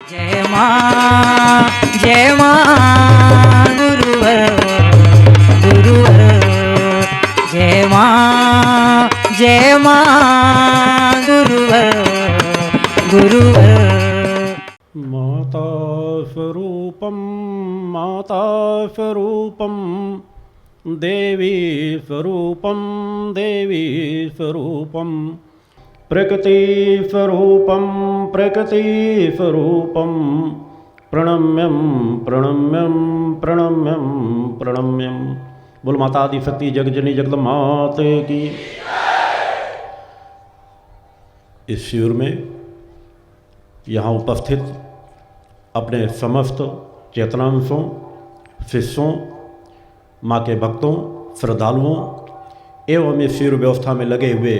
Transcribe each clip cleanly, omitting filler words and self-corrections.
जय मां गुरुवर गुरुवर जय मां गुरुवर गुरुवर। माता स्वरूपम देवी स्वरूपम प्रकृति स्वरूपम प्रणम्यम प्रणम्यम प्रणम्यम प्रणम्यम। बोल माता आदि शक्ति जगजनी जगदम्बा माते की। इस शिविर में यहाँ उपस्थित अपने समस्त चेतनांशों, शिष्यों, माँ के भक्तों, श्रद्धालुओं एवं इस शिविर व्यवस्था में लगे हुए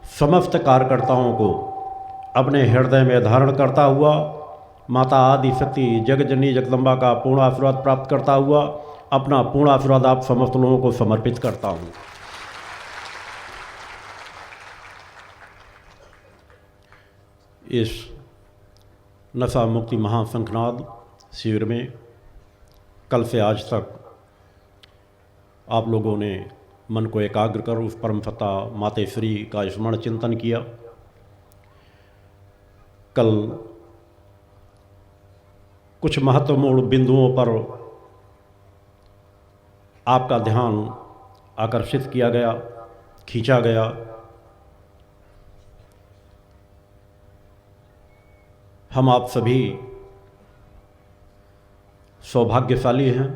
समस्त कार्यकर्ताओं को अपने हृदय में धारण करता हुआ माता आदि शक्ति जगजनी जगदम्बा का पूर्ण आशीर्वाद प्राप्त करता हुआ अपना पूर्ण आशीर्वाद आप समस्त लोगों को समर्पित करता हूँ। इस नशा मुक्ति महाशंखनाद शिविर में कल से आज तक आप लोगों ने मन को एकाग्र कर उस परम सत्ता मातेश्वरी का स्मरण चिंतन किया। कल कुछ महत्वपूर्ण बिंदुओं पर आपका ध्यान आकर्षित किया गया, खींचा गया। हम आप सभी सौभाग्यशाली हैं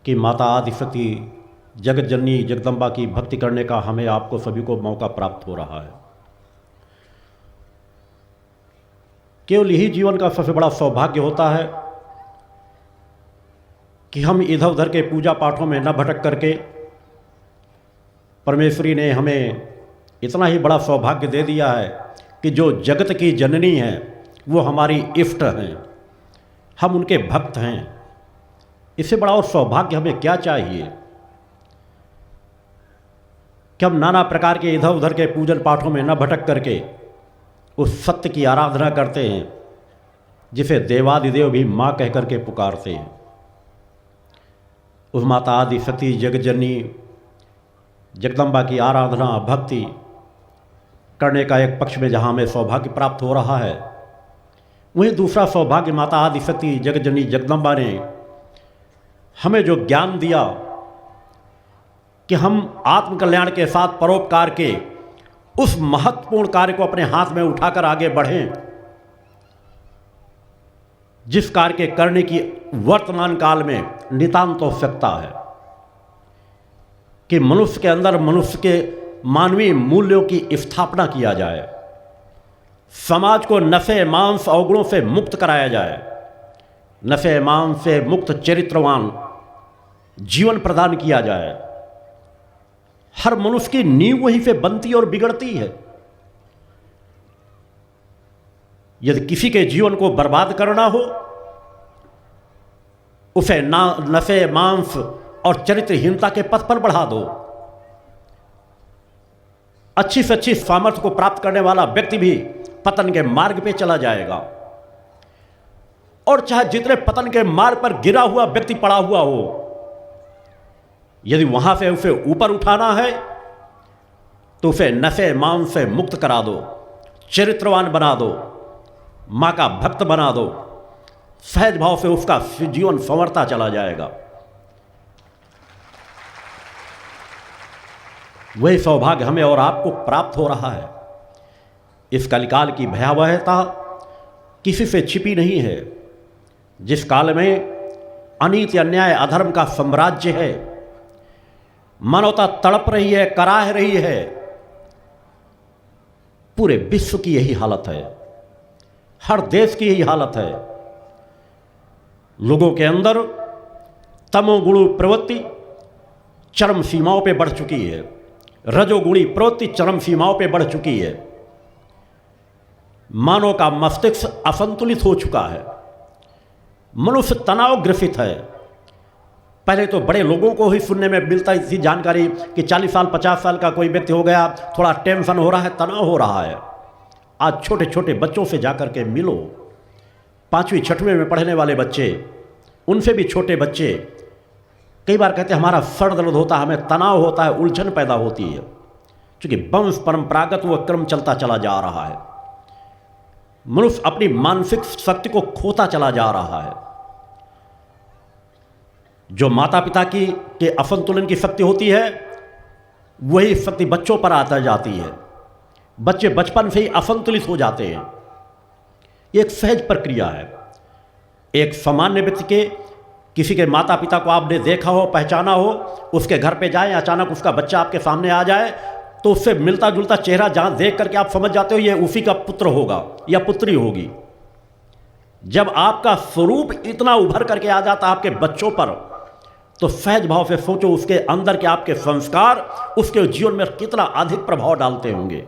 कि माता आदिशक्ति जगत जननी जगदम्बा की भक्ति करने का हमें आपको सभी को मौका प्राप्त हो रहा है। केवल यही जीवन का सबसे बड़ा सौभाग्य होता है कि हम इधर उधर के पूजा पाठों में न भटक करके परमेश्वरी ने हमें इतना ही बड़ा सौभाग्य दे दिया है कि जो जगत की जननी है वो हमारी इष्ट हैं, हम उनके भक्त हैं। इससे बड़ा और सौभाग्य हमें क्या चाहिए कि हम नाना प्रकार के इधर उधर के पूजन पाठों में न भटक करके उस सत्य की आराधना करते हैं जिसे देवादिदेव भी माँ कह करके पुकारते हैं। उस माता आदि शक्ति जगजननी जगदम्बा की आराधना भक्ति करने का एक पक्ष में जहाँ हमें सौभाग्य प्राप्त हो रहा है, वहीं दूसरा सौभाग्य माता आदि शक्ति जगजननी जगदम्बा ने हमें जो ज्ञान दिया कि हम आत्मकल्याण के साथ परोपकार के उस महत्वपूर्ण कार्य को अपने हाथ में उठाकर आगे बढ़ें, जिस कार्य के करने की वर्तमान काल में नितांत आवश्यकता है कि मनुष्य के अंदर मनुष्य के मानवीय मूल्यों की स्थापना किया जाए, समाज को नशे मांस अवगुणों से मुक्त कराया जाए, नशे मांस से मुक्त चरित्रवान जीवन प्रदान किया जाए। हर मनुष्य की नींव वहीं से बनती और बिगड़ती है। यदि किसी के जीवन को बर्बाद करना हो, उसे नशे मांस और चरित्रहीनता के पथ पर बढ़ा दो। अच्छी से अच्छी सामर्थ्य को प्राप्त करने वाला व्यक्ति भी पतन के मार्ग पे चला जाएगा, और चाहे जितने पतन के मार्ग पर गिरा हुआ व्यक्ति पड़ा हुआ हो, यदि वहां से उसे ऊपर उठाना है तो उसे नशे मांस से मुक्त करा दो, चरित्रवान बना दो, मां का भक्त बना दो। सहज भाव से उसका जीवन संवरता चला जाएगा। वही सौभाग्य हमें और आपको प्राप्त हो रहा है। इस कलिकाल की भयावहता किसी से छिपी नहीं है। जिस काल में अनीति अन्याय अधर्म का साम्राज्य है, मानवता तड़प रही है, कराह रही है, पूरे विश्व की यही हालत है, हर देश की यही हालत है। लोगों के अंदर तमोगुणी प्रवृत्ति चरम सीमाओं पे बढ़ चुकी है, रजोगुणी प्रवृत्ति चरम सीमाओं पे बढ़ चुकी है। मानव का मस्तिष्क असंतुलित हो चुका है, मनुष्य तनाव ग्रसित है। पहले तो बड़े लोगों को ही सुनने में मिलता थी जानकारी कि 40 साल 50 साल का कोई व्यक्ति हो गया, थोड़ा टेंशन हो रहा है, तनाव हो रहा है। आज छोटे छोटे बच्चों से जाकर के मिलो, 5वीं 6वीं में पढ़ने वाले बच्चे, उनसे भी छोटे बच्चे कई बार कहते हैं हमारा सर दर्द होता है, हमें तनाव होता है, उलझन पैदा होती है, क्योंकि वंश परंपरागत वह क्रम चलता चला जा रहा है। मनुष्य अपनी मानसिक शक्ति को खोता चला जा रहा है। जो माता पिता के असंतुलन की शक्ति होती है, वही शक्ति बच्चों पर आता जाती है। बच्चे बचपन से ही असंतुलित हो जाते हैं। ये एक सहज प्रक्रिया है। एक सामान्य व्यक्ति के, किसी के माता पिता को आपने देखा हो, पहचाना हो, उसके घर पे जाएं, अचानक उसका बच्चा आपके सामने आ जाए तो उससे मिलता जुलता चेहरा जहां देख करके आप समझ जाते हो ये उसी का पुत्र होगा या पुत्री होगी। जब आपका स्वरूप इतना उभर करके आ जाता आपके बच्चों पर, तो सहज भाव से सोचो उसके अंदर के आपके संस्कार उसके जीवन में कितना अधिक प्रभाव डालते होंगे।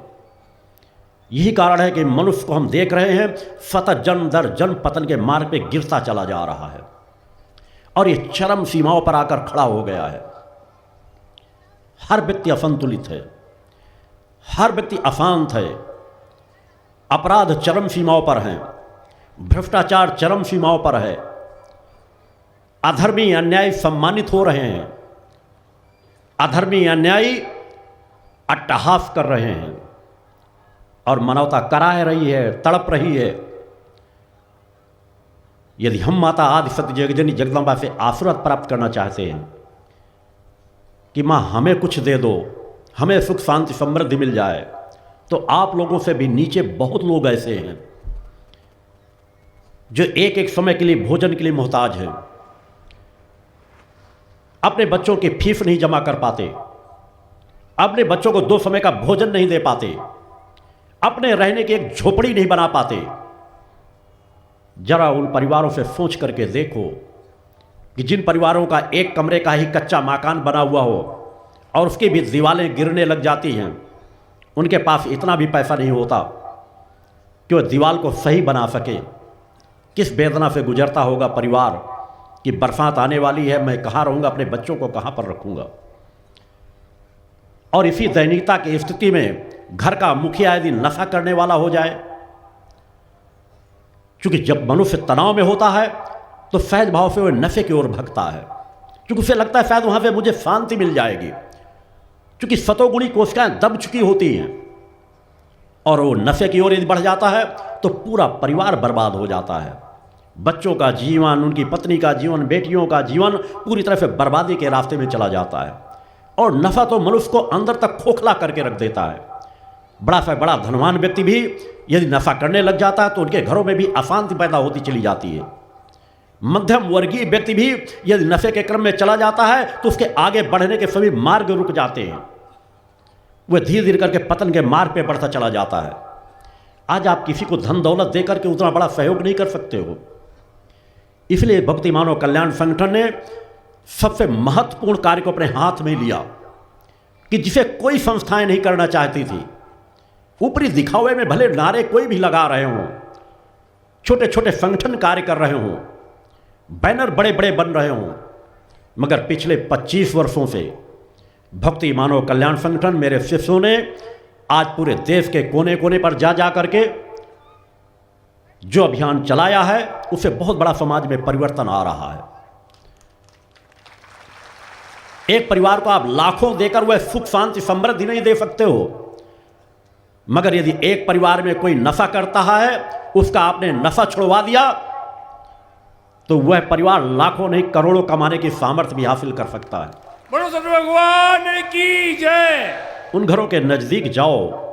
यही कारण है कि मनुष्य को हम देख रहे हैं सतत जन्म दर जन्म पतन के मार्ग पे गिरता चला जा रहा है और ये चरम सीमाओं पर आकर खड़ा हो गया है। हर व्यक्ति असंतुलित है, हर व्यक्ति अशांत है, अपराध चरम सीमाओं पर हैं, भ्रष्टाचार चरम सीमाओं पर है, अधर्मी अन्यायी सम्मानित हो रहे हैं, अधर्मी अन्यायी अट्टहास कर रहे हैं और मानवता कराह रही है, तड़प रही है। यदि हम माता आदि सत्य जगजनी जगदम्बा से आशीर्वाद प्राप्त करना चाहते हैं कि माँ हमें कुछ दे दो, हमें सुख शांति समृद्धि मिल जाए, तो आप लोगों से भी नीचे बहुत लोग ऐसे हैं जो एक एक समय के लिए भोजन के लिए मोहताज हैं, अपने बच्चों की फीस नहीं जमा कर पाते, अपने बच्चों को 2 समय का भोजन नहीं दे पाते, अपने रहने की एक झोपड़ी नहीं बना पाते। जरा उन परिवारों से सोच करके देखो कि जिन परिवारों का एक कमरे का ही कच्चा मकान बना हुआ हो और उसकी भी दीवारें गिरने लग जाती हैं, उनके पास इतना भी पैसा नहीं होता कि वह दीवार को सही बना सके। किस वेदना से गुजरता होगा परिवार कि बरसात आने वाली है, मैं कहाँ रहूँगा, अपने बच्चों को कहाँ पर रखूँगा। और इसी दयनीयता की स्थिति में घर का मुखिया यदि नशा करने वाला हो जाए, क्योंकि जब मनुष्य तनाव में होता है तो सहज भाव से वह नशे की ओर भगता है, क्योंकि उसे लगता है शायद वहाँ पे मुझे शांति मिल जाएगी, क्योंकि सतोगुणी कोशिकाएं दब चुकी होती हैं। और वो नशे की ओर यदि बढ़ जाता है तो पूरा परिवार बर्बाद हो जाता है। बच्चों का जीवन, उनकी पत्नी का जीवन, बेटियों का जीवन पूरी तरह से बर्बादी के रास्ते में चला जाता है। और नशा तो मनुष्य को अंदर तक खोखला करके रख देता है। बड़ा से बड़ा धनवान व्यक्ति भी यदि नशा करने लग जाता है तो उनके घरों में भी अशांति पैदा होती चली जाती है। मध्यम वर्गीय व्यक्ति भी यदि नशे के क्रम में चला जाता है तो उसके आगे बढ़ने के सभी मार्ग रुक जाते हैं, वह धीरे धीरे करके पतन के मार्ग पे बढ़ता चला जाता है। आज आप किसी को धन दौलत देकर के उतना बड़ा सहयोग नहीं कर सकते हो। इसलिए भक्ति मानव कल्याण संगठन ने सबसे महत्वपूर्ण कार्य को अपने हाथ में लिया कि जिसे कोई संस्थाएं नहीं करना चाहती थी। ऊपरी दिखावे में भले नारे कोई भी लगा रहे हों, छोटे छोटे संगठन कार्य कर रहे हों, बैनर बड़े बड़े बन रहे हों, मगर पिछले 25 वर्षों से भक्ति मानव कल्याण संगठन, मेरे शिष्यों ने आज पूरे देश के कोने कोने पर जा करके जो अभियान चलाया है, उससे बहुत बड़ा समाज में परिवर्तन आ रहा है। एक परिवार को आप लाखों देकर वह सुख शांति समृद्धि नहीं दे सकते हो, मगर यदि एक परिवार में कोई नशा करता है, उसका आपने नशा छुड़वा दिया, तो वह परिवार लाखों नहीं करोड़ों कमाने की सामर्थ्य भी हासिल कर सकता है। बोलो सत भगवान की जय। उन घरों के नजदीक जाओ।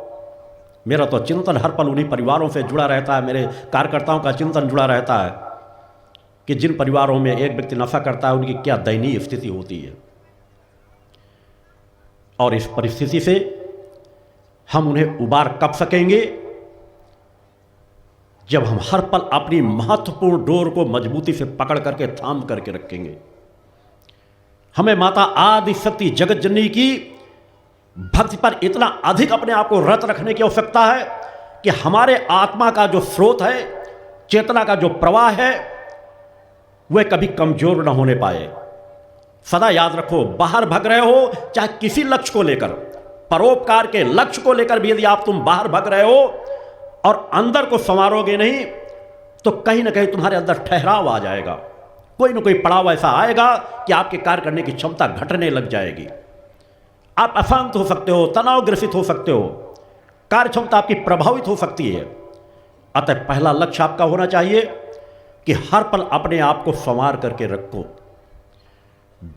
मेरा तो चिंतन हर पल उन्हीं परिवारों से जुड़ा रहता है, मेरे कार्यकर्ताओं का चिंतन जुड़ा रहता है कि जिन परिवारों में एक व्यक्ति नशा करता है उनकी क्या दयनीय स्थिति होती है। और इस परिस्थिति से हम उन्हें उबार कब सकेंगे? जब हम हर पल अपनी महत्वपूर्ण डोर को मजबूती से पकड़ करके थाम करके रखेंगे। हमें माता आदि शक्ति जगत जननी की भक्ति पर इतना अधिक अपने आप को रत रखने की आवश्यकता है कि हमारे आत्मा का जो स्रोत है, चेतना का जो प्रवाह है, वह कभी कमजोर न होने पाए। सदा याद रखो, बाहर भग रहे हो चाहे किसी लक्ष्य को लेकर, परोपकार के लक्ष्य को लेकर भी यदि आप तुम बाहर भग रहे हो और अंदर को संवारोगे नहीं तो कहीं ना कहीं तुम्हारे अंदर ठहराव आ जाएगा, कोई ना कोई पड़ाव ऐसा आएगा कि आपके कार्य करने की क्षमता घटने लग जाएगी। आप अशांत हो सकते हो, तनावग्रसित हो सकते हो, कार्य क्षमता आपकी प्रभावित हो सकती है। अतः पहला लक्ष्य आपका होना चाहिए कि हर पल अपने आप को संवार करके रखो,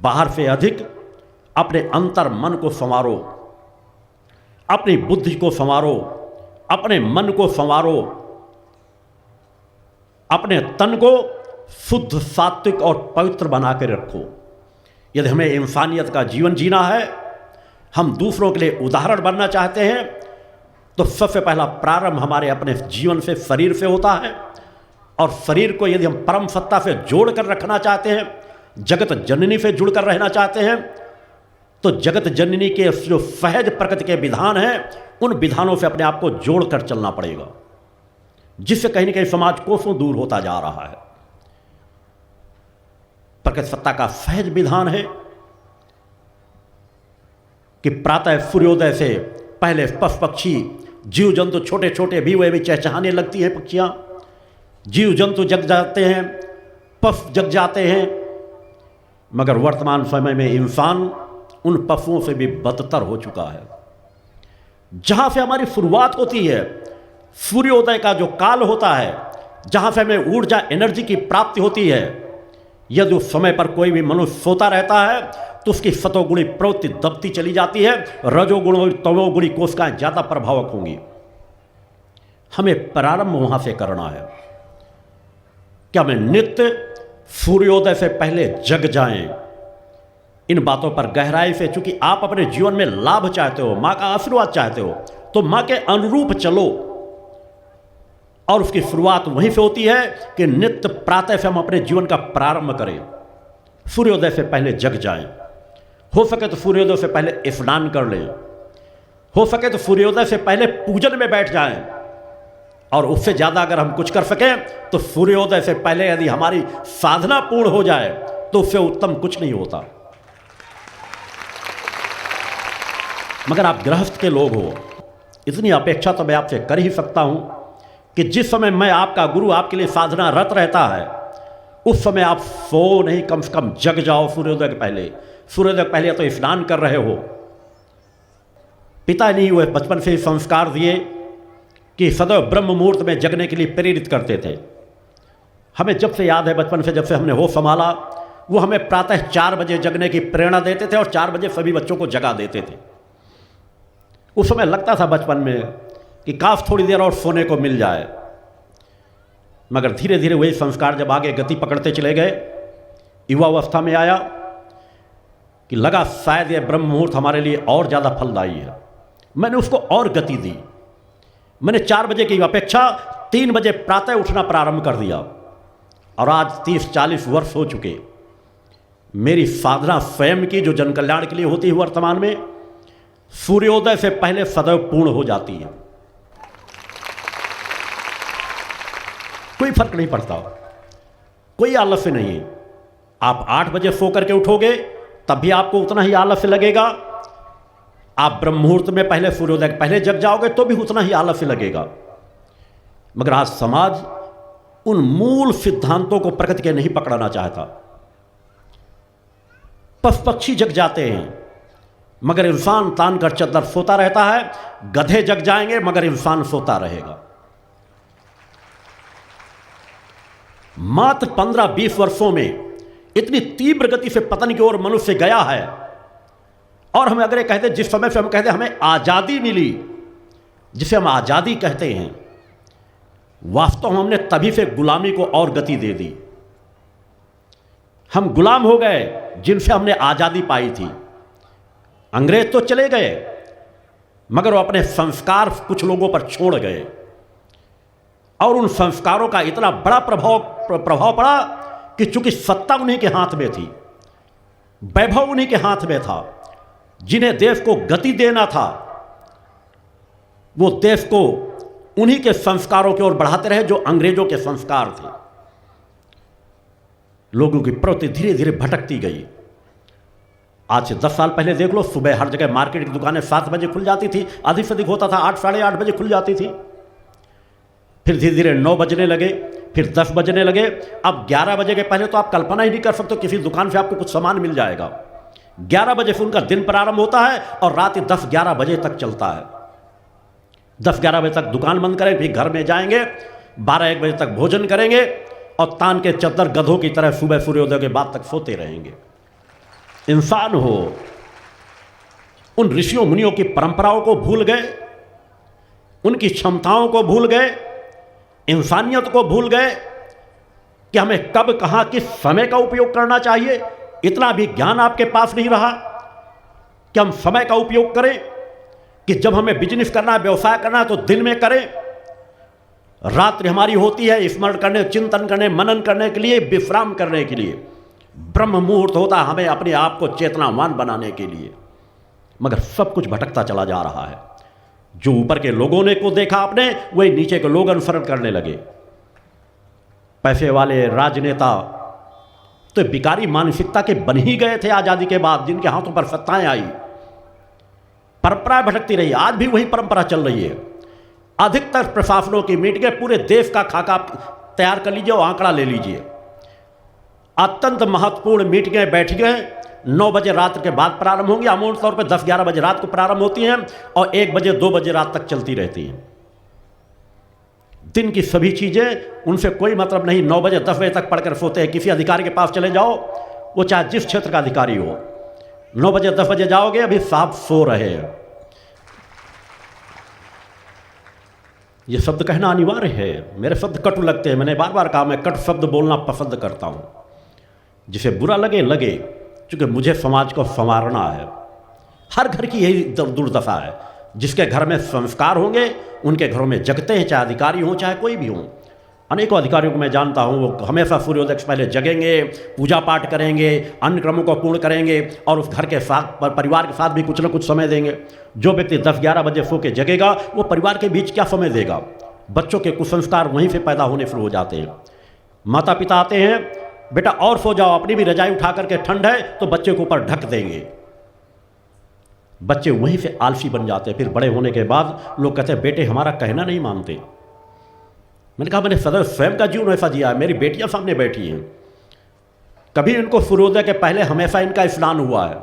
बाहर से अधिक अपने अंतर मन को संवारो, अपनी बुद्धि को संवारो, अपने मन को संवारो, अपने तन को शुद्ध, सात्विक और पवित्र बना कर रखो। यदि हमें इंसानियत का जीवन जीना है, हम दूसरों के लिए उदाहरण बनना चाहते हैं, तो सबसे पहला प्रारंभ हमारे अपने जीवन से, शरीर से होता है। और शरीर को यदि हम परम सत्ता से जोड़ कर रखना चाहते हैं, जगत जननी से जुड़कर रहना चाहते हैं, तो जगत जननी के जो सहज प्रकृति के विधान हैं, उन विधानों से अपने आप को जोड़कर चलना पड़ेगा, जिससे कहीं ना कहीं समाज कोसों दूर होता जा रहा है। प्रकृति सत्ता का सहज विधान है कि प्रातः सूर्योदय से पहले पशु पक्षी, जीव जंतु, छोटे छोटे भी वे भी चहचहाने लगती हैं पक्षियां, जीव जंतु जग जाते हैं, पशु जग जाते हैं। मगर वर्तमान समय में इंसान उन पशुओं से भी बदतर हो चुका है। जहां से हमारी शुरुआत होती है, सूर्योदय का जो काल होता है, जहां से हमें ऊर्जा, एनर्जी की प्राप्ति होती है, यदि उस समय पर कोई भी मनुष्य सोता रहता है तो उसकी सतोगुणी प्रवृत्ति दबती चली जाती है, रजोगुण और तमोगुणी कोशिकाएं ज्यादा प्रभावक होंगी। हमें प्रारंभ वहां से करना है कि हमें नित्य सूर्योदय से पहले जग जाएं। इन बातों पर गहराई से, चूंकि आप अपने जीवन में लाभ चाहते हो, मां का आशीर्वाद चाहते हो, तो मां के अनुरूप चलो। और उसकी शुरुआत वहीं से होती है कि नित्य प्रातः से हम अपने जीवन का प्रारंभ करें, सूर्योदय से पहले जग जाएं। हो सके तो सूर्योदय से पहले स्नान कर लें, हो सके तो सूर्योदय से पहले पूजन में बैठ जाएं। और उससे ज़्यादा अगर हम कुछ कर सकें तो सूर्योदय से पहले यदि हमारी साधना पूर्ण हो जाए तो उससे उत्तम कुछ नहीं होता। मगर आप गृहस्थ के लोग हो, इतनी अपेक्षा तो मैं आपसे कर ही सकता हूं कि जिस समय मैं आपका गुरु आपके लिए साधना रत रहता है, उस समय आप सो नहीं, कम से कम जग जाओ सूर्योदय के पहले। सूर्योदय के पहले तो स्नान कर रहे हो। पिता नहीं हुए, बचपन से ही संस्कार दिए कि सदैव ब्रह्म मुहूर्त में जगने के लिए प्रेरित करते थे। हमें जब से याद है, बचपन से जब से हमने होश संभाला, वो हमें प्रातः 4 बजे जगने की प्रेरणा देते थे और 4 बजे सभी बच्चों को जगा देते थे। उस समय लगता था बचपन में कि काश थोड़ी देर और सोने को मिल जाए। मगर धीरे धीरे वही संस्कार जब आगे गति पकड़ते चले गए, युवावस्था में आया कि लगा शायद ये ब्रह्म मुहूर्त हमारे लिए और ज़्यादा फलदायी है। मैंने उसको और गति दी। मैंने 4 बजे की अपेक्षा 3 बजे प्रातः उठना प्रारंभ कर दिया। और आज 30-40 वर्ष हो चुके। मेरी साधना स्वयं की जो जन कल्याण के लिए होती है, वर्तमान में सूर्योदय से पहले सदैव पूर्ण हो जाती है। कोई फर्क नहीं पड़ता, कोई आलस्य नहीं है। आप 8 बजे सो करके उठोगे तब भी आपको उतना ही आलस्य लगेगा। आप ब्रह्म मुहूर्त में पहले, सूर्योदय पहले जग जाओगे तो भी उतना ही आलस्य लगेगा। मगर आज समाज उन मूल सिद्धांतों को प्रकृति के नहीं पकड़ना चाहता। पशु पक्षी जग जाते हैं मगर इंसान तान कर चद्दर सोता रहता है। गधे जग जाएंगे मगर इंसान सोता रहेगा। मात्र 15-20 वर्षों में इतनी तीव्र गति से पतन की ओर मनुष्य गया है। और हमें अगर ये कहते, जिस समय से हम कहते हमें आजादी मिली, जिसे हम आजादी कहते हैं, वास्तव में हमने तभी से गुलामी को और गति दे दी। हम गुलाम हो गए जिनसे हमने आजादी पाई थी। अंग्रेज तो चले गए मगर वो अपने संस्कार कुछ लोगों पर छोड़ गए और उन संस्कारों का इतना बड़ा प्रभाव पड़ा कि चूंकि सत्ता उन्हीं के हाथ में थी, वैभव उन्हीं के हाथ में था, जिन्हें देश को गति देना था, वो देश को उन्हीं के संस्कारों की ओर बढ़ाते रहे जो अंग्रेजों के संस्कार थे। लोगों की प्रवृत्ति धीरे धीरे भटकती गई। आज से 10 साल पहले देख लो, सुबह हर जगह मार्केट की दुकानें 7 बजे खुल जाती थी, अधिक से अधिक होता था 8, साढ़े 8 बजे खुल जाती थी। फिर धीरे धीरे 9 बजने लगे, फिर 10 बजने लगे। अब 11 बजे के पहले तो आप कल्पना ही नहीं कर सकते किसी दुकान से आपको कुछ सामान मिल जाएगा। 11 बजे से उनका दिन प्रारंभ होता है और रात 10-11 बजे तक चलता है। 10-11 बजे तक दुकान बंद करें, फिर घर में जाएंगे, 12-1 बजे तक भोजन करेंगे और तान के चद्दर गधों की तरह सुबह सूर्योदय के बाद तक सोते रहेंगे। इंसान हो, उन ऋषियों मुनियों की परंपराओं को भूल गए, उनकी क्षमताओं को भूल गए, इंसानियत को भूल गए कि हमें कब कहां किस समय का उपयोग करना चाहिए। इतना भी ज्ञान आपके पास नहीं रहा कि हम समय का उपयोग करें, कि जब हमें बिजनेस करना है, व्यवसाय करना है तो दिन में करें। रात्रि हमारी होती है स्मरण करने, चिंतन करने, मनन करने के लिए, विश्राम करने के लिए। ब्रह्म मुहूर्त होता है हमें अपने आप को चेतनावान बनाने के लिए। मगर सब कुछ भटकता चला जा रहा है। जो ऊपर के लोगों ने को देखा आपने, वही नीचे के लोग अनुसरण करने लगे। पैसे वाले राजनेता तो बिकारी मानसिकता के बन ही गए थे आजादी के बाद, जिनके हाथों पर सत्ताएं आई। परंपरा भटकती रही, आज भी वही परंपरा चल रही है। अधिकतर प्रशासनों की मीटिंगें पूरे देश का खाका तैयार कर लीजिए और आंकड़ा ले लीजिए। अत्यंत महत्वपूर्ण मीटिंगें बैठकें 9 बजे रात के बाद प्रारंभ होंगी, आमूल तौर पर 10-11 बजे रात को प्रारंभ होती हैं और 1 बजे 2 बजे रात तक चलती रहती हैं। दिन की सभी चीज़ें, उनसे कोई मतलब नहीं। 9 बजे 10 बजे तक पढ़कर सोते हैं। किसी अधिकारी के पास चले जाओ, वो चाहे जिस क्षेत्र का अधिकारी हो, 9 बजे 10 बजे जाओगे, अभी साहब सो रहे हैं। ये शब्द कहना अनिवार्य है। मेरे शब्द कटु लगते हैं, मैंने बार बार कहा मैं कटु शब्द बोलना पसंद करता हूँ। जिसे बुरा लगे लगे, क्योंकि मुझे समाज को संवारना है। हर घर की यही दुर्दशा है। जिसके घर में संस्कार होंगे उनके घरों में जगते हैं, चाहे अधिकारी हों चाहे कोई भी हों। अनेकों अधिकारियों को मैं जानता हूँ, वो हमेशा सूर्योदय से पहले जगेंगे, पूजा पाठ करेंगे, अन्य क्रमों को पूर्ण करेंगे और उस घर के साथ परिवार के साथ भी कुछ न कुछ समय देंगे। जो व्यक्ति 10-11 बजे सो के जगेगा, वो परिवार के बीच क्या समय देगा? बच्चों के कुसंस्कार वहीं से पैदा होने शुरू हो जाते हैं। माता पिता आते हैं, बेटा और सो जाओ, अपनी भी रजाई उठा करके, ठंड है, तो बच्चे के ऊपर ढक देंगे। बच्चे वहीं से आलसी बन जाते हैं। फिर बड़े होने के बाद लोग कहते हैं बेटे हमारा कहना नहीं मानते। मैंने कहा मैंने सदैव स्वयं का जीवन ऐसा जिया है। मेरी बेटियां सामने बैठी हैं, कभी इनको सूर्योदय के पहले हमेशा इनका स्नान हुआ है।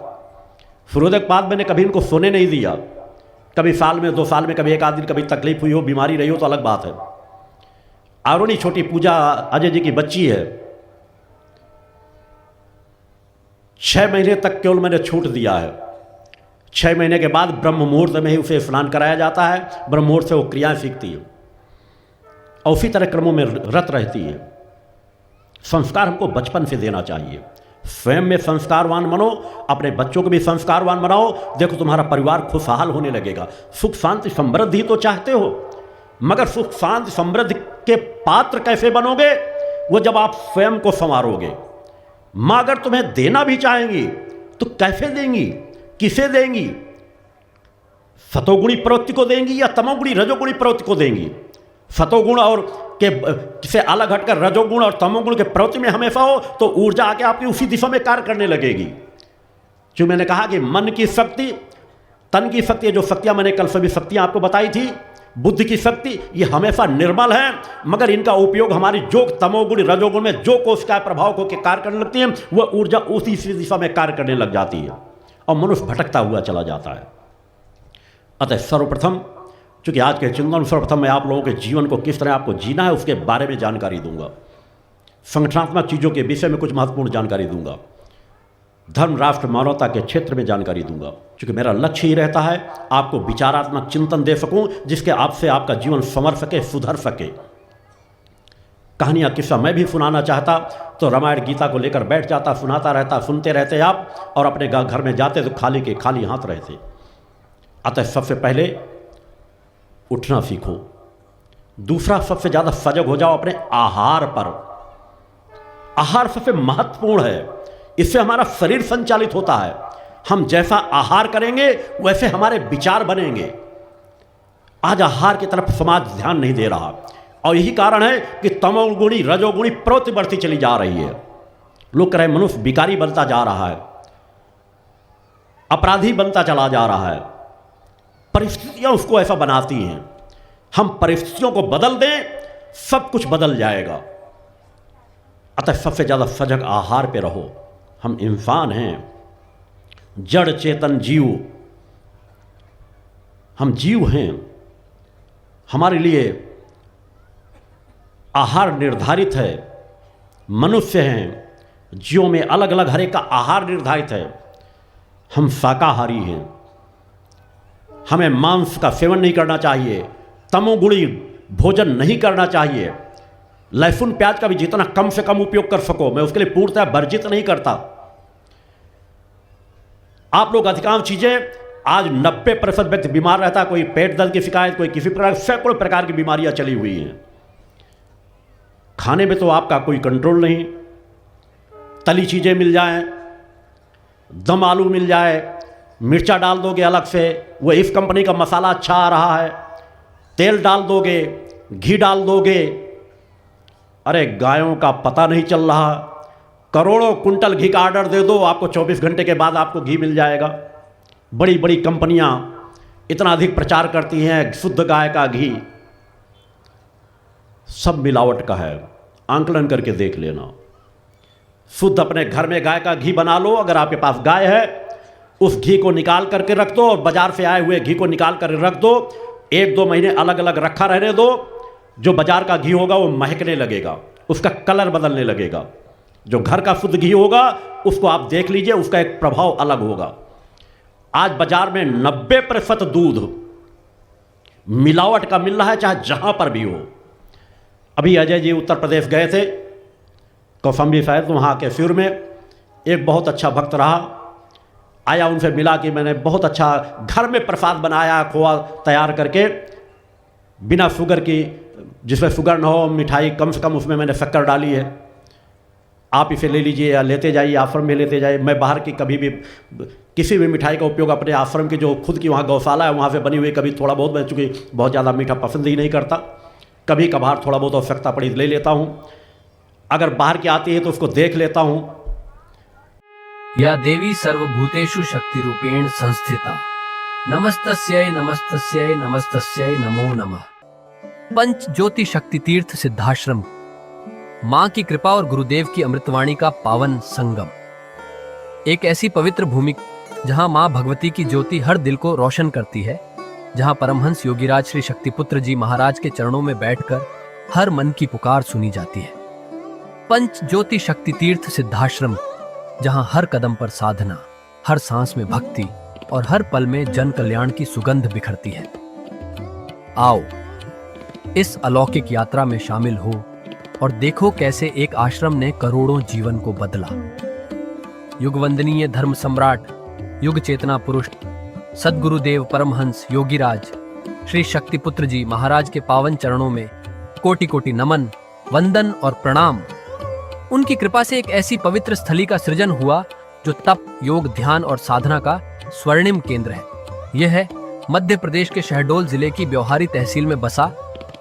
सूर्योदय के बाद मैंने कभी इनको सोने नहीं दिया। कभी साल में 2 साल में कभी 1 आध दिन कभी तकलीफ हुई हो, बीमारी रही हो तो अलग बात है। आरोनी छोटी पूजा अजय जी की बच्ची है, 6 महीने तक केवल मैंने छूट दिया है। 6 महीने के बाद ब्रह्म मुहूर्त में ही उसे स्नान कराया जाता है। ब्रह्म मुहूर्त से वो क्रियाएं सीखती है और उसी तरह क्रमों में रत रहती है। संस्कार हमको बचपन से देना चाहिए। स्वयं में संस्कारवान बनो, अपने बच्चों को भी संस्कारवान बनाओ। देखो तुम्हारा परिवार खुशहाल होने लगेगा। सुख शांति समृद्धि तो चाहते हो, मगर सुख शांति समृद्धि के पात्र कैसे बनोगे? वो जब आप स्वयं को संवारोगे। माँ अगर तुम्हें देना भी चाहेंगी तो कैसे देंगी, किसे देंगी? सतोगुणी प्रवृत्ति को देंगी या तमोगुणी रजोगुणी प्रवृत्ति को देंगी? सतोगुण और के से अलग हटकर रजोगुण और तमोगुण के प्रवृत्ति में हमेशा हो तो ऊर्जा आके आपकी उसी दिशा में कार्य करने लगेगी। जो मैंने कहा कि मन की शक्ति, तन की शक्ति, जो शक्तियां मैंने कल सभी शक्तियां आपको बताई थी, बुद्धि की शक्ति, ये हमेशा निर्मल है, मगर इनका उपयोग हमारी जो तमोगुण रजोगुण में जो कोशिकाएं प्रभाव को के कार्य करने लगती हैं, वह ऊर्जा उसी दिशा में कार्य करने लग जाती है और मनुष्य भटकता हुआ चला जाता है। अतः सर्वप्रथम, चूँकि आज के चिंतन सर्वप्रथम मैं आप लोगों के जीवन को किस तरह आपको जीना है उसके बारे में जानकारी दूंगा। संगठनात्मक चीज़ों के विषय में कुछ महत्वपूर्ण जानकारी दूंगा। धर्म राष्ट्र मानवता के क्षेत्र में जानकारी दूंगा, क्योंकि मेरा लक्ष्य ही रहता है आपको विचारात्मक चिंतन दे सकूं जिसके आपसे आपका जीवन संवर सके, सुधर सके। कहानियाँ किस्सा मैं भी सुनाना चाहता तो रामायण गीता को लेकर बैठ जाता, सुनाता रहता, सुनते रहते आप, और अपने घर में जाते तो खाली के खाली हाथ रहते। अतः सबसे पहले उठना सीखो। दूसरा, सबसे ज़्यादा सजग हो जाओ अपने आहार पर। आहार सबसे महत्वपूर्ण है, इससे हमारा शरीर संचालित होता है। हम जैसा आहार करेंगे वैसे हमारे विचार बनेंगे। आज आहार की तरफ समाज ध्यान नहीं दे रहा और यही कारण है कि तमोगुणी रजोगुणी प्रवृत्ति बढ़ती चली जा रही है। लोग कह रहे हैं मनुष्य बिकारी बनता जा रहा है, अपराधी बनता चला जा रहा है। परिस्थितियां उसको ऐसा बनाती हैं। हम परिस्थितियों को बदल दें सब कुछ बदल जाएगा। अतः सबसे ज़्यादा सजग आहार पे रहो। हम इंसान हैं, जड़ चेतन जीव, हम जीव हैं। हमारे लिए आहार निर्धारित है। मनुष्य हैं, जीवों में अलग अलग हर एक का आहार निर्धारित है। हम शाकाहारी हैं, हमें मांस का सेवन नहीं करना चाहिए, तमोगुणी भोजन नहीं करना चाहिए। लहसुन प्याज का भी जितना कम से कम उपयोग कर सको, मैं उसके लिए पूर्णतः वर्जित नहीं करता। आप लोग अधिकांश चीज़ें, आज 90% व्यक्ति बीमार रहता है, कोई पेट दर्द की शिकायत, कोई किसी प्रकार, सैकड़ों प्रकार की बीमारियां चली हुई हैं। खाने में तो आपका कोई कंट्रोल नहीं। तली चीज़ें मिल जाएं, दम आलू मिल जाए, मिर्चा डाल दोगे अलग से, वो इस कंपनी का मसाला अच्छा आ रहा है, तेल डाल दोगे, घी डाल दोगे, अरे गायों का पता नहीं चल रहा। करोड़ों कुंटल घी का ऑर्डर दे दो, आपको 24 घंटे के बाद आपको घी मिल जाएगा। बड़ी बड़ी कंपनियां इतना अधिक प्रचार करती हैं शुद्ध गाय का घी, सब मिलावट का है। आंकलन करके देख लेना। शुद्ध अपने घर में गाय का घी बना लो। अगर आपके पास गाय है, उस घी को निकाल करके रख दो और बाजार से आए हुए घी को निकाल कर रख दो। 1-2 महीने अलग अलग रखा रहने दो। जो बाजार का घी होगा वो महकने लगेगा, उसका कलर बदलने लगेगा। जो घर का शुद्ध घी होगा उसको आप देख लीजिए, उसका एक प्रभाव अलग होगा। आज बाजार में 90% दूध मिलावट का मिल रहा है, चाहे जहां पर भी हो। अभी अजय जी उत्तर प्रदेश गए थे, कौशाम्बी शायद, वहाँ के शिविर में एक बहुत अच्छा भक्त रहा, आया, उनसे मिला कि मैंने बहुत अच्छा घर में प्रसाद बनाया, खोआ तैयार करके, बिना शुगर की, जिसमें शुगर ना हो, मिठाई कम से कम उसमें मैंने शक्कर डाली है, आप इसे ले लीजिए या लेते जाइए, आश्रम में लेते जाइए। मैं बाहर की कभी भी किसी भी मिठाई का उपयोग अपने आश्रम की जो खुद की वहाँ गौशाला है वहाँ से बनी हुई कभी थोड़ा बहुत, मैं चूँकि बहुत ज़्यादा मीठा पसंद ही नहीं करता, कभी कभार थोड़ा बहुत आवश्यकता पड़ी ले लेता हूँ। अगर बाहर की आती है तो उसको देख लेता हूँ। या देवी सर्वभूतेषु शक्तिरूपेण संस्थिता, नमस्तस्यै नमस्तस्यै नमस्तस्यै नमो नमः। पंच ज्योति शक्ति तीर्थ सिद्धाश्रम, मां की कृपा और गुरुदेव की अमृतवाणी का पावन संगम। एक ऐसी पवित्र भूमि जहां मां भगवती की ज्योति हर दिल को रोशन करती है, जहां परमहंस योगीराज श्री शक्तिपुत्र जी महाराज के चरणों में बैठकर हर मन की पुकार सुनी जाती है। पंच ज्योति शक्ति तीर्थ सिद्धाश्रम, जहां हर कदम पर साधना, हर सांस में भक्ति और हर पल में जन कल्याण की सुगंध बिखरती है। आओ इस अलौकिक यात्रा में शामिल हो और देखो कैसे एक आश्रम ने करोड़ों जीवन को बदला। युगवंदनीय धर्म सम्राट, युग चेतना पुरुष सद्गुरुदेव परमहंस योगीराज श्री शक्तिपुत्र जी महाराज के पावन चरणों में कोटि कोटि नमन, वंदन और प्रणाम। उनकी कृपा से एक ऐसी पवित्र स्थली का सृजन हुआ जो तप, योग, ध्यान और साधना का स्वर्णिम केंद्र है। यह है मध्य प्रदेश के शहडोल जिले की ब्योहारी तहसील में बसा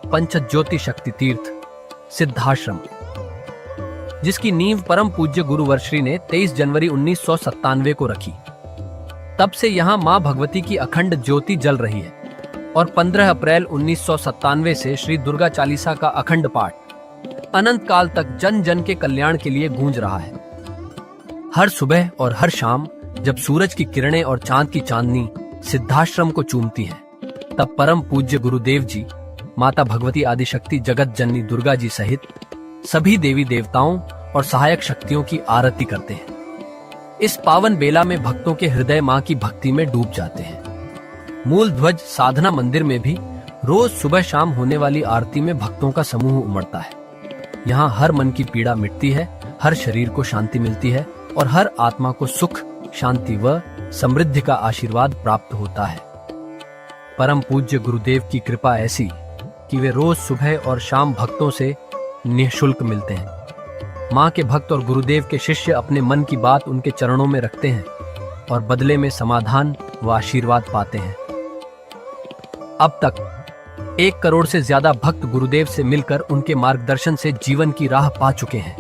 पंचज्योति शक्ति तीर्थ सिद्धाश्रम, जिसकी नींव परम पूज्य गुरुवर्श्री ने 23 जनवरी 1997 को रखी। तब से यहाँ मां भगवती की अखंड ज्योति जल रही है और 15 अप्रैल 1997 से श्री दुर्गा चालीसा का अखंड पाठ अनंत काल तक जन जन के कल्याण के लिए गूंज रहा है। हर सुबह और हर शाम जब सूरज की किरणें और चांद की चांदनी सिद्धाश्रम को चूमती हैं, तब परम पूज्य गुरुदेव जी, माता भगवती आदिशक्ति जगत जननी दुर्गा जी सहित सभी देवी देवताओं और सहायक शक्तियों की आरती करते हैं। इस पावन बेला में भक्तों के हृदय मां की भक्ति में डूब जाते हैं। मूल ध्वज साधना मंदिर में भी रोज सुबह शाम होने वाली आरती में भक्तों का समूह उमड़ता है। यहाँ हर मन की पीड़ा मिटती है, हर शरीर को शांति मिलती है और हर आत्मा को सुख, शांति व समृद्धि का आशीर्वाद प्राप्त होता है। परम पूज्य गुरुदेव की कृपा ऐसी कि वे रोज सुबह और शाम भक्तों से निःशुल्क मिलते हैं। मां के भक्त और गुरुदेव के शिष्य अपने मन की बात उनके चरणों में रखते हैं और बदले में समाधान व आशीर्वाद पाते हैं। अब तक 1 करोड़ से ज्यादा भक्त गुरुदेव से मिलकर उनके मार्गदर्शन से जीवन की राह पा चुके हैं।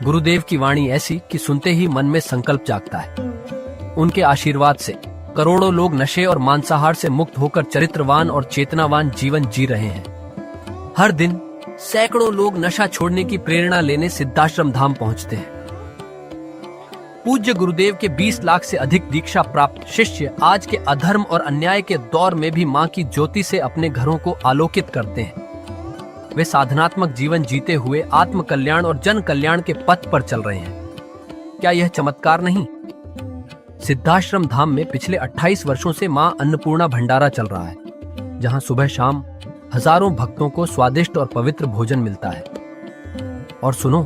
गुरुदेव की वाणी ऐसी कि सुनते ही मन में संकल्प जागता है। उनके आशीर्वाद से करोड़ों लोग नशे और मांसाहार से मुक्त होकर चरित्रवान और चेतनावान जीवन जी रहे हैं। हर दिन सैकड़ों लोग नशा छोड़ने की प्रेरणा लेने सिद्धाश्रम धाम पहुंचते हैं। पूज्य गुरुदेव के 20 लाख से अधिक दीक्षा प्राप्त शिष्य आज के अधर्म और अन्याय के दौर में भी मां की ज्योति से अपने घरों को आलोकित करते हैं। वे साधनात्मक जीवन जीते हुए आत्म कल्याण और जन कल्याण के पथ पर चल रहे हैं। क्या यह चमत्कार नहीं? सिद्धाश्रम धाम में पिछले 28 वर्षों से मां अन्नपूर्णा भंडारा चल रहा है, जहां सुबह शाम हजारों भक्तों को स्वादिष्ट और पवित्र भोजन मिलता है। और सुनो,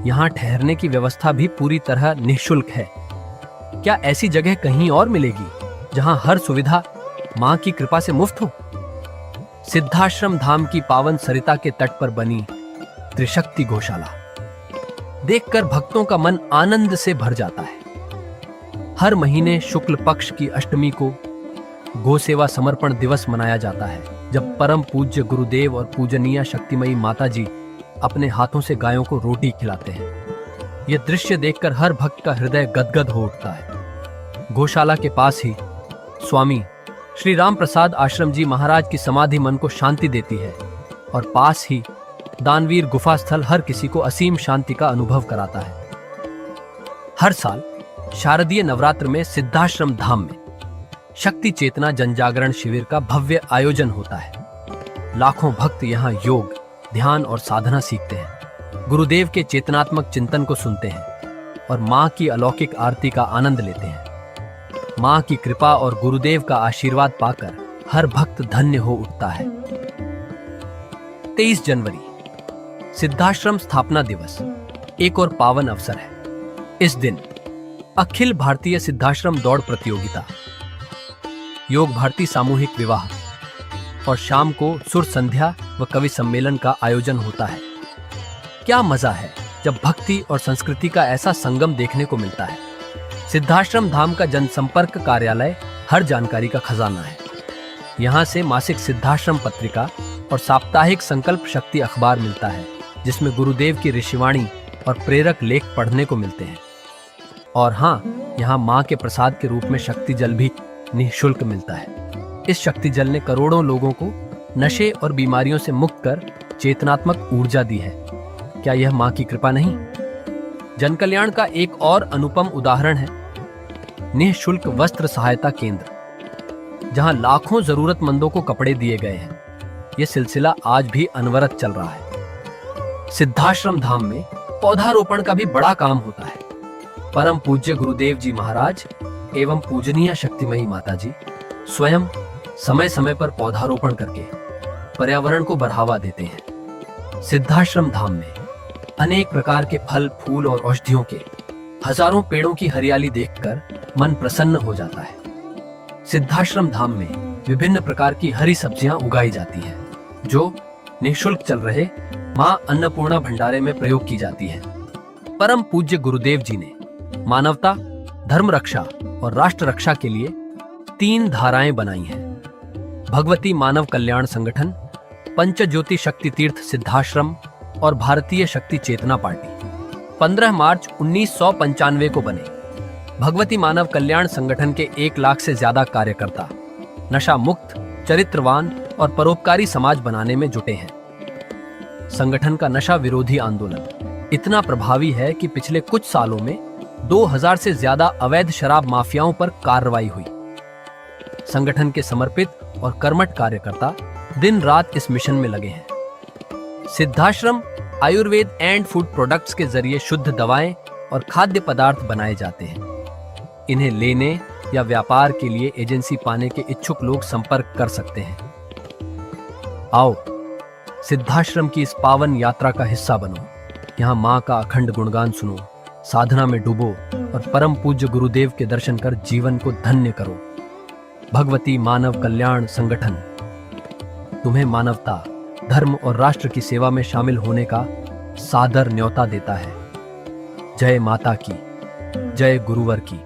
यहाँ ठहरने की व्यवस्था भी पूरी तरह निःशुल्क है। क्या ऐसी जगह कहीं और मिलेगी जहां हर सुविधा मां की कृपा से मुफ्त हो? सिद्धाश्रम धाम की पावन सरिता के तट पर बनी त्रिशक्ति गौशाला देखकर भक्तों का मन आनंद से भर जाता है। हर महीने शुक्ल पक्ष की अष्टमी को गो सेवा समर्पण दिवस मनाया जाता है, जब परम पूज्य गुरुदेव और पूजनीय शक्तिमयी माता जी अपने हाथों से गायों को रोटी खिलाते हैं। यह दृश्य देखकर हर भक्त का हृदय गदगद हो उठता है। गौशाला के पास ही स्वामी श्री राम प्रसाद आश्रम जी महाराज की समाधि मन को शांति देती है, और पास ही दानवीर गुफा स्थल हर किसी को असीम शांति का अनुभव कराता है। हर साल शारदीय नवरात्र में सिद्धाश्रम धाम में शक्ति चेतना जनजागरण शिविर का भव्य आयोजन होता है। लाखों भक्त यहाँ योग, ध्यान और साधना सीखते हैं, गुरुदेव के चेतनात्मक चिंतन को सुनते हैं और मां की अलौकिक आरती का आनंद लेते हैं। मां की कृपा और गुरुदेव का आशीर्वाद पाकर हर भक्त धन्य हो उठता है। 23 जनवरी सिद्धाश्रम स्थापना दिवस एक और पावन अवसर है। इस दिन अखिल भारतीय सिद्धाश्रम दौड़ प्रतियोगिता, योग भारती सामूहिक विवाह और शाम को सुर संध्या व कवि सम्मेलन का आयोजन होता है। क्या मजा है जब भक्ति और संस्कृति का ऐसा संगम देखने को मिलता है। सिद्धाश्रम धाम का जनसंपर्क कार्यालय हर जानकारी का खजाना है। यहाँ से मासिक सिद्धाश्रम पत्रिका और साप्ताहिक संकल्प शक्ति अखबार मिलता है, जिसमें गुरुदेव की ऋषिवाणी और प्रेरक लेख पढ़ने को मिलते हैं। और हाँ, यहाँ माँ के प्रसाद के रूप में शक्ति जल भी निःशुल्क मिलता है। इस शक्ति जल ने करोड़ों लोगों को नशे और बीमारियों से मुक्त कर चेतनात्मक ऊर्जा दी है। क्या यह माँ की कृपा नहीं? जन कल्याण का एक और अनुपम उदाहरण है निःशुल्क वस्त्र सहायता केंद्र, जहां लाखों जरूरतमंदों को कपड़े दिए गए हैं। यह सिलसिला आज भी अनवरत चल रहा है। सिद्धाश्रम धाम में पौधारोपण का भी बड़ा काम होता है। परम पूज्य गुरुदेव जी महाराज एवं पूजनीय शक्तिमयी माता जी स्वयं समय समय पर पौधारोपण करके पर्यावरण को बढ़ावा देते हैं। सिद्धाश्रम धाम में अनेक प्रकार के फल, फूल और औषधियों के हजारों पेड़ों की हरियाली देखकर मन प्रसन्न हो जाता है। सिद्धाश्रम धाम में विभिन्न प्रकार की हरी सब्जियां उगाई जाती हैं, जो निःशुल्क चल रहे मां अन्नपूर्णा भंडारे में प्रयोग की जाती है। परम पूज्य गुरुदेव जी ने मानवता, धर्म रक्षा और राष्ट्र रक्षा के लिए 3 धाराएं बनाई हैं। भगवती मानव कल्याण संगठन, पंचज्योति शक्ति तीर्थ सिद्धाश्रम और भारतीय शक्ति चेतना पार्टी 15 मार्च 1995 को बने। भगवती मानव कल्याण संगठन के 1 लाख से ज्यादा कार्यकर्ता नशा मुक्त, चरित्रवान और परोपकारी समाज बनाने में जुटे हैं। संगठन का नशा विरोधी आंदोलन इतना प्रभावी है कि पिछले कुछ सालों में 2000 से ज्यादा अवैध शराब माफियाओं पर कार्रवाई हुई। संगठन के समर्पित और कर्मठ कार्यकर्ता दिन रात इस मिशन में लगे हैं। Siddhashram Ayurveda and food products के जरिए शुद्ध दवाएं और खाद्य पदार्थ बनाए जाते हैं। इन्हें लेने या व्यापार के लिए एजेंसी पाने के इच्छुक लोग संपर्क कर सकते हैं। आओ सिद्धाश्रम की इस पावन यात्रा का हिस्सा बनो। यहाँ माँ का अखंड गुणगान सुनो, साधना में डूबो और परम पूज्य गुरुदेव के दर्शन कर जीवन को धन्य करो। भगवती मानव कल्याण संगठन तुम्हें मानवता, धर्म और राष्ट्र की सेवा में शामिल होने का सादर न्योता देता है। जय माता की, जय गुरुवर की।